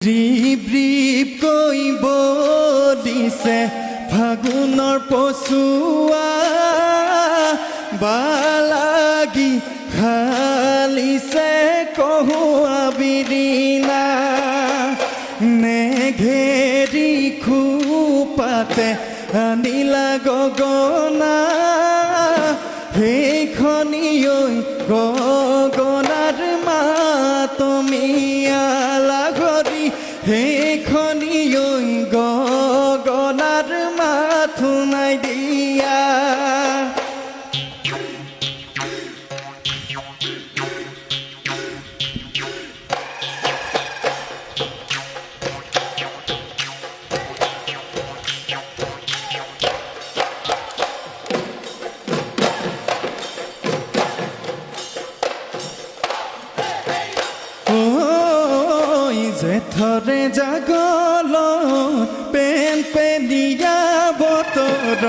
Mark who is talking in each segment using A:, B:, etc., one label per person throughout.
A: ৰিপ ৰিপ কৈ বলিছে ফাগুনৰ পচুৱা বালাগি খালিছে কহুৱা বিৰিনা নেঘেৰি খোপাতে আনিলা গগনা সেইখনিঐ গগনাৰ মাতমিয়ালা ঘৰি সেইখনিঐ গগনাৰ মাত শুনাই দিয়া জেঠৰে জাগলত পেন পেনিয়া বতৰত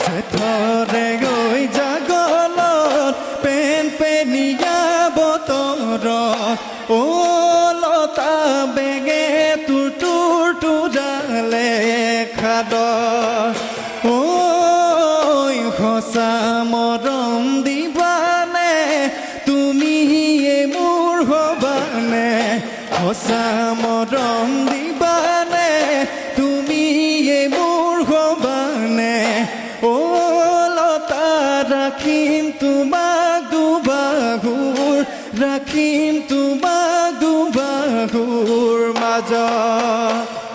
A: জেঠৰে গৈ জাগলত পেন পেনিয়া বতৰত অ লতা বেগে তোৰ তোৰ তোৰালে খাদ ঐ সঁচা মৰম দিবানে তুমি মোৰ হবানে সঁচা মৰম দিবানে তুমি মোৰ হবানে অ লতা ৰাখিম তোমাক দুবাহুৰ ৰাখিম তোমাক দুবাহুৰ মাজত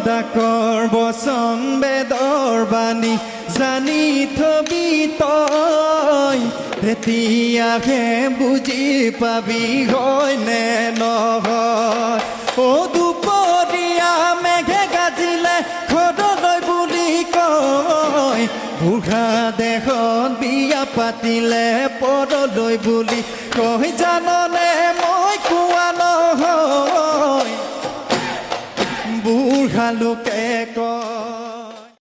A: ডাকৰ বচন বেদৰ বাণী জানি থবি তই তেতিয়াহে বুজি পাবি হয় নে নহয় অ দুপৰীয়া মেঘে গাজিলে ঘৰলৈ বুলি কয় বুঢ়া দেহত বিয়া পাতিলে পৰলৈ বুলি কয় জাননে মই কোৱা নহয় বুঢ়া লোকে কয়